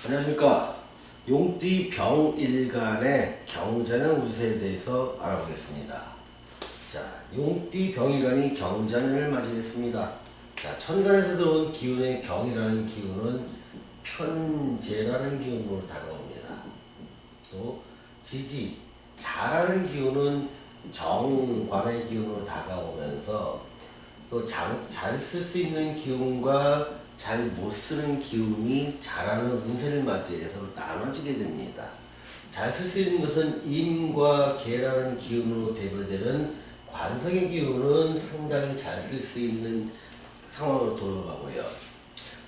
안녕하십니까. 용띠 병일간의 경자년 운세에 대해서 알아보겠습니다. 자, 용띠 병일간이 경자년을 맞이했습니다. 자, 천간에서 들어온 기운의 경이라는 기운은 편재라는 기운으로 다가옵니다. 또 지지, 자라는 기운은 정관의 기운으로 다가오면서 또 잘 쓸 수 있는 기운과 잘 못 쓰는 기운이 자라는 운세를 맞이해서 나눠지게 됩니다. 잘 쓸 수 있는 것은 임과 계라는 기운으로 대표되는 관성의 기운은 상당히 잘 쓸 수 있는 상황으로 돌아가고요.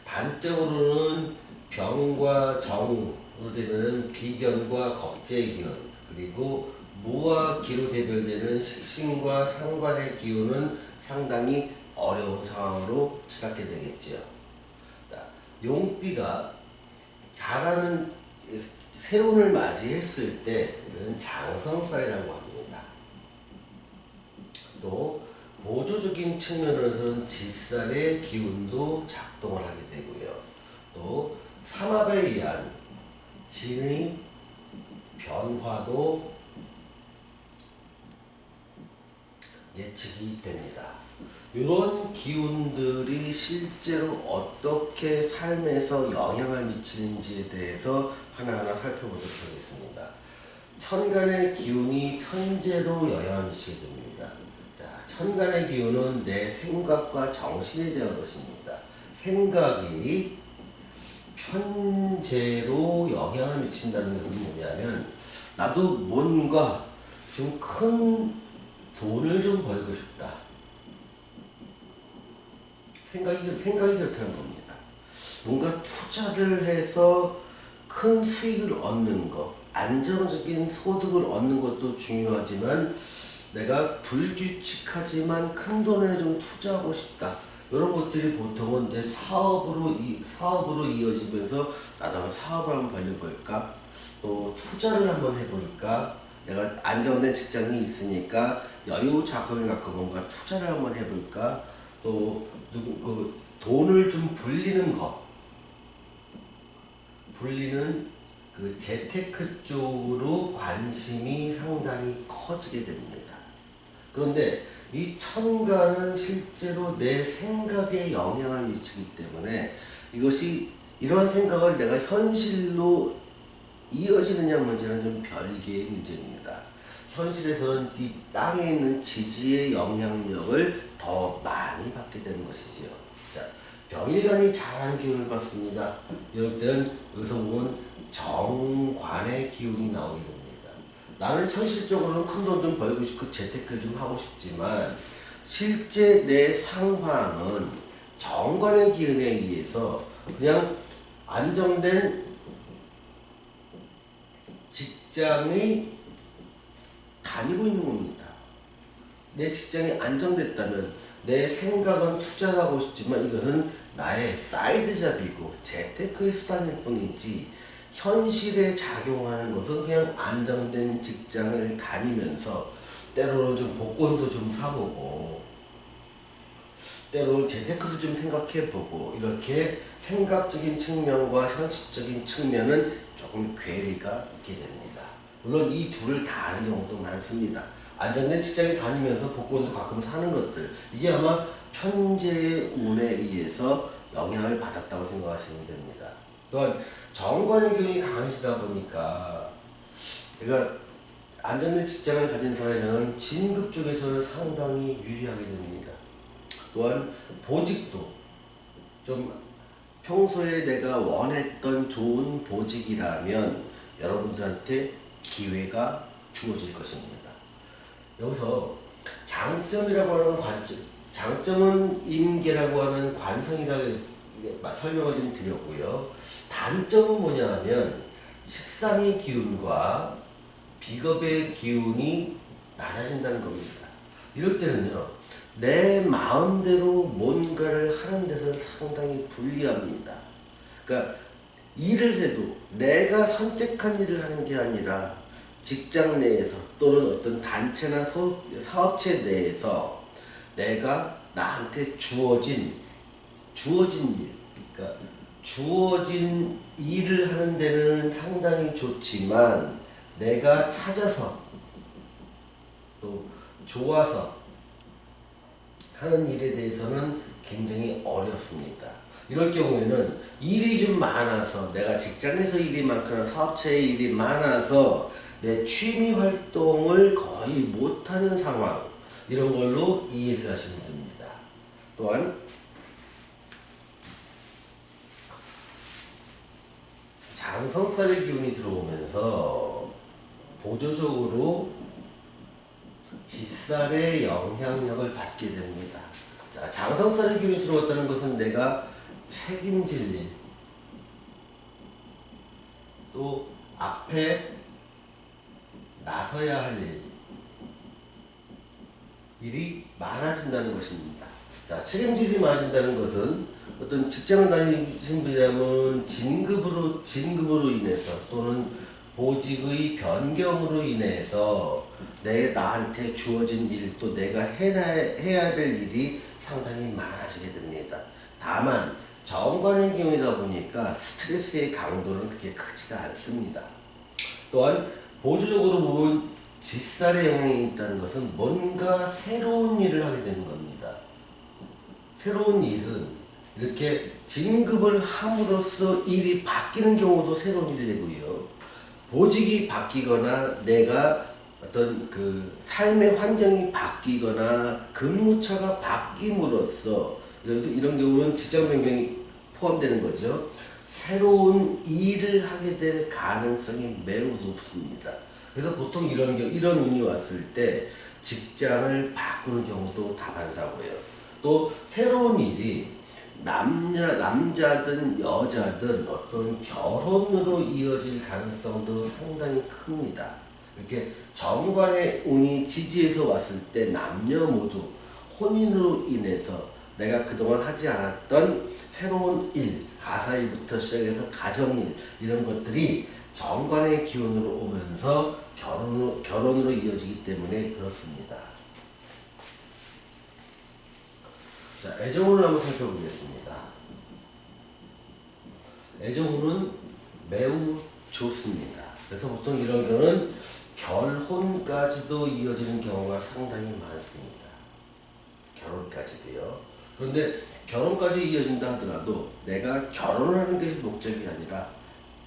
단적으로는 병과 정으로 되는 비견과 겁재의 기운, 그리고 무와 기로 대별되는 식신과 상관의 기운은 상당히 어려운 상황으로 치닫게 되겠지요. 용띠가 잘하는 세운을 맞이했을 때는 장성살이라고 합니다. 또 보조적인 측면에서는 질살의 기운도 작동을 하게 되고요. 또 삼합에 의한 진의 변화도 예측이 됩니다. 이런 기운들이 실제로 어떻게 삶에서 영향을 미치는지에 대해서 하나하나 살펴보도록 하겠습니다. 천간의 기운이 편재로 영향을 미치게 됩니다. 자, 천간의 기운은 내 생각과 정신에 대한 것입니다. 생각이 편재로 영향을 미친다는 것은 뭐냐면, 나도 뭔가 좀 큰 돈을 좀 벌고 싶다. 생각이 그렇다는 겁니다. 뭔가 투자를 해서 큰 수익을 얻는 것, 안정적인 소득을 얻는 것도 중요하지만 내가 불규칙하지만 큰 돈을 좀 투자하고 싶다. 이런 것들이 보통은 이제 사업으로 이어지면서 나도 한번 사업을 한번 벌려볼까? 또 투자를 한번 해볼까? 내가 안정된 직장이 있으니까 여유 자금을 갖고 뭔가 투자를 한번 해볼까? 또 돈을 좀 불리는 그 재테크 쪽으로 관심이 상당히 커지게 됩니다. 그런데 이 천간은 실제로 내 생각에 영향을 미치기 때문에 이러한 생각을 내가 현실로 이어지느냐 문제는 좀 별개의 문제입니다. 현실에서는 이 땅에 있는 지지의 영향력을 더 많이 받게 되는 것이지요. 자, 병일간이 잘하는 기운을 받습니다. 이럴 때는 여기서 보면 정관의 기운이 나오게 됩니다. 나는 현실적으로는 큰 돈 좀 벌고 싶고 재테크를 좀 하고 싶지만 실제 내 상황은 정관의 기운에 의해서 그냥 안정된 직장의 다니고 있는 겁니다. 내 직장이 안정됐다면 내 생각은 투자를 하고 싶지만 이것은 나의 사이드 잡이고 재테크의 수단일 뿐이지 현실에 작용하는 것은 그냥 안정된 직장을 다니면서 때로는 좀 복권도 좀 사보고 때로는 재테크도 좀 생각해보고 이렇게 생각적인 측면과 현실적인 측면은 조금 괴리가 있게 됩니다. 물론 이 둘을 다 하는 경우도 많습니다. 안정된 직장에 다니면서 복권도 가끔 사는 것들, 이게 아마 편재의 운에 의해서 영향을 받았다고 생각하시면 됩니다. 또한 정관의 기운이 강하시다 보니까 그러니까 안정된 직장을 가진 사람에게는 진급 쪽에서는 상당히 유리하게 됩니다. 또한 보직도 좀 평소에 내가 원했던 좋은 보직이라면 여러분들한테 기회가 주어질 것입니다. 여기서 장점이라고 하는 장점은 임계라고 하는 관성이라고 설명을 좀 드렸고요. 단점은 뭐냐 하면 식상의 기운과 비겁의 기운이 낮아진다는 겁니다. 이럴 때는요, 내 마음대로 뭔가를 하는 데는 상당히 불리합니다. 그러니까 일을 해도 내가 선택한 일을 하는 게 아니라 직장 내에서 또는 어떤 단체나 사업체 내에서 내가 나한테 주어진 일, 그러니까 주어진 일을 하는 데는 상당히 좋지만 내가 찾아서 또 좋아서 하는 일에 대해서는 굉장히 어렵습니다. 이럴 경우에는 일이 좀 많아서 내가 직장에서 일이 많거나 사업체에 일이 많아서 내 취미 활동을 거의 못하는 상황, 이런 걸로 이해를 하시면 됩니다. 또한 장성살의 기운이 들어오면서 보조적으로 지살의 영향력을 받게 됩니다. 자, 장성살의 기운이 들어왔다는 것은 내가 책임질 일, 또 앞에 나서야 할 일이 많아진다는 것입니다. 자, 책임질 일이 많아진다는 것은 어떤 직장을 다니신 분이라면 진급으로 인해서 또는 보직의 변경으로 인해서 나한테 주어진 일, 또 내가 해야 될 일이 상당히 많아지게 됩니다. 다만 정관의 경우이다 보니까 스트레스의 강도는 그렇게 크지가 않습니다. 또한 보조적으로 보면 직살의 영향이 있다는 것은 뭔가 새로운 일을 하게 되는 겁니다. 새로운 일은 이렇게 진급을 함으로써 일이 바뀌는 경우도 새로운 일이 되고요. 보직이 바뀌거나 내가 어떤 그 삶의 환경이 바뀌거나 근무처가 바뀜으로써 이런 경우는 직장 변경이 포함되는 거죠. 새로운 일을 하게 될 가능성이 매우 높습니다. 그래서 보통 이런 운이 왔을 때 직장을 바꾸는 경우도 다반사고요. 또 새로운 일이 남자든 여자든 어떤 결혼으로 이어질 가능성도 상당히 큽니다. 이렇게 정관의 운이 지지해서 왔을 때 남녀 모두 혼인으로 인해서 내가 그동안 하지 않았던 새로운 일, 가사일부터 시작해서 가정일, 이런 것들이 정관의 기운으로 오면서 결혼으로 이어지기 때문에 그렇습니다. 자, 애정운을 한번 살펴보겠습니다. 애정운은 매우 좋습니다. 그래서 보통 이런 경우는 결혼까지도 이어지는 경우가 상당히 많습니다. 결혼까지도요. 그런데 결혼까지 이어진다 하더라도 내가 결혼을 하는 게 목적이 아니라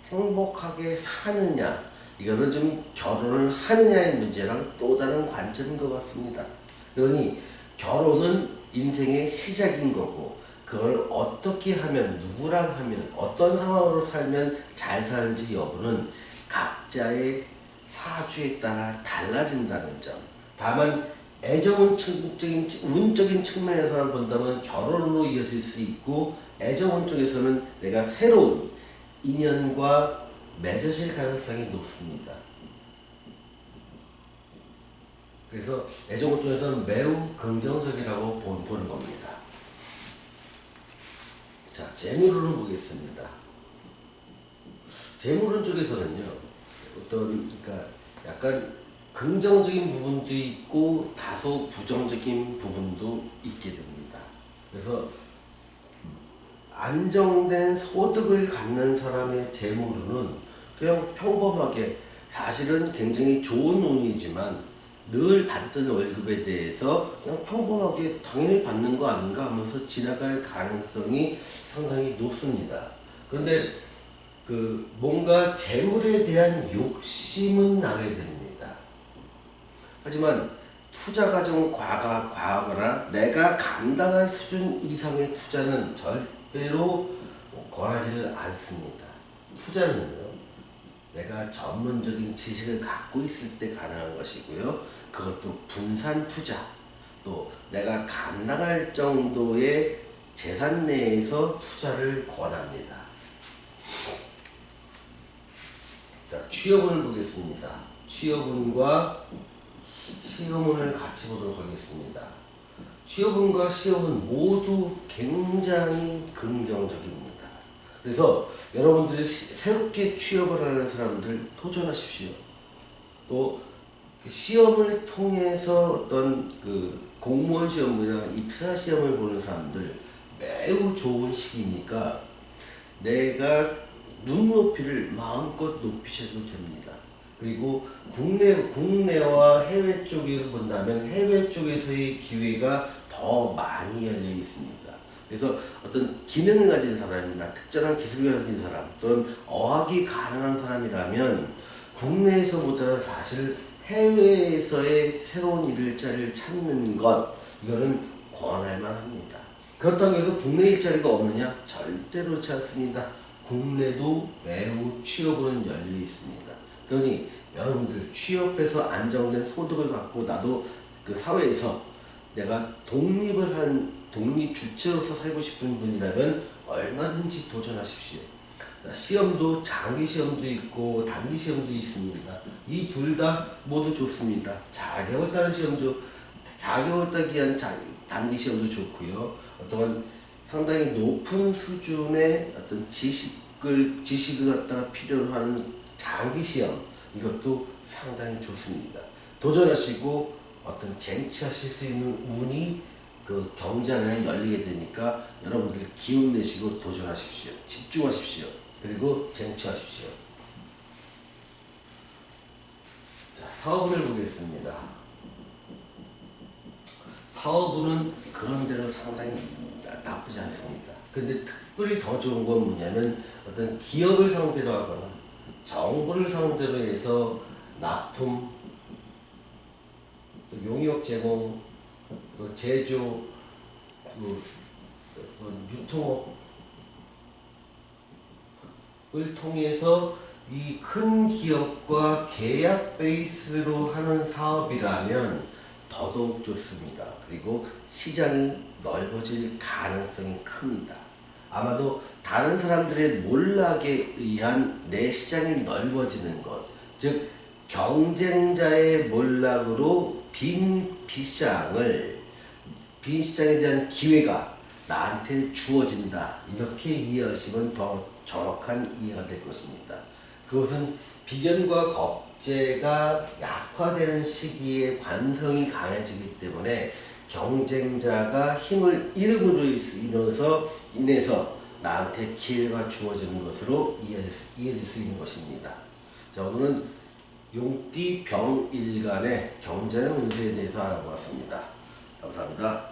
행복하게 사느냐, 이거는 좀 결혼을 하느냐의 문제랑 또 다른 관점인 것 같습니다. 그러니 결혼은 인생의 시작인 거고, 그걸 어떻게 하면, 누구랑 하면, 어떤 상황으로 살면 잘 사는지 여부는 각자의 사주에 따라 달라진다는 점. 다만 운적인 측면에서 본다면 결혼으로 이어질 수 있고, 애정운 쪽에서는 내가 새로운 인연과 맺어질 가능성이 높습니다. 그래서 애정운 쪽에서는 매우 긍정적이라고 보는 겁니다. 자, 재물운을 보겠습니다. 재물운 쪽에서는요, 그러니까 약간 긍정적인 부분도 있고 다소 부정적인 부분도 있게 됩니다. 그래서 안정된 소득을 갖는 사람의 재물운은 그냥 평범하게, 사실은 굉장히 좋은 운이지만 늘 받던 월급에 대해서 그냥 평범하게 당연히 받는 거 아닌가 하면서 지나갈 가능성이 상당히 높습니다. 그런데 뭔가 재물에 대한 욕심은 나게 됩니다. 하지만 투자가 좀 과하거나 내가 감당할 수준 이상의 투자는 절대로 권하지를 않습니다. 투자는요, 내가 전문적인 지식을 갖고 있을 때 가능한 것이고요. 그것도 분산 투자, 또 내가 감당할 정도의 재산 내에서 투자를 권합니다. 자, 취업운을 보겠습니다. 취업운과 시험운을 같이 보도록 하겠습니다. 취업운과 시험은 모두 굉장히 긍정적입니다. 그래서 여러분들이 새롭게 취업을 하는 사람들 도전하십시오. 또 시험을 통해서 어떤 공무원 시험이나 입사 시험을 보는 사람들 매우 좋은 시기니까 내가 눈높이를 마음껏 높이셔도 됩니다. 그리고 국내와 해외 쪽을 본다면 해외 쪽에서의 기회가 더 많이 열려 있습니다. 그래서 어떤 기능을 가진 사람이나 특정한 기술을 가진 사람 또는 어학이 가능한 사람이라면 국내에서보다는 사실 해외에서의 새로운 일자리를 찾는 것, 이거는 권할 만합니다. 그렇다고 해서 국내 일자리가 없느냐? 절대로 그렇지 않습니다. 국내도 매우 취업은 열려 있습니다. 그러니 여러분들 취업해서 안정된 소득을 갖고 나도 그 사회에서 내가 독립 주체로서 살고 싶은 분이라면 얼마든지 도전하십시오. 시험도 장기 시험도 있고 단기 시험도 있습니다. 이 둘 다 모두 좋습니다. 자격을 따는 시험도, 자격을 따기 위한 단기 시험도 좋고요. 어떤 상당히 높은 수준의 어떤 지식을 갖다가 필요로 하는 장기 시험, 이것도 상당히 좋습니다. 도전하시고 어떤 쟁취하실 수 있는 운이 그 경쟁에 열리게 되니까 여러분들 기운 내시고 도전하십시오. 집중하십시오. 그리고 쟁취하십시오. 자, 사업을 보겠습니다. 사업은 그런대로 상당히 나쁘지 않습니다. 근데 특별히 더 좋은 건 뭐냐면 어떤 기업을 상대로 하거나 정부를 상대로 해서 납품, 또 용역 제공, 또 제조, 유통업을 통해서 이 큰 기업과 계약 베이스로 하는 사업이라면 더더욱 좋습니다. 그리고 시장이 넓어질 가능성이 큽니다. 아마도 다른 사람들의 몰락에 의한 내 시장이 넓어지는 것, 즉 경쟁자의 몰락으로 빈 시장에 대한 기회가 나한테 주어진다, 이렇게 이해하시면 더 정확한 이해가 될 것입니다. 그것은 비견과 겁재가 약화되는 시기에 관성이 강해지기 때문에 경쟁자가 힘을 잃음으로 인해서 나한테 기회가 주어지는 것으로 이해될 수 있는 것입니다. 자, 오늘은 용띠 병일간의 경제의 문제에 대해서 알아보았습니다. 감사합니다.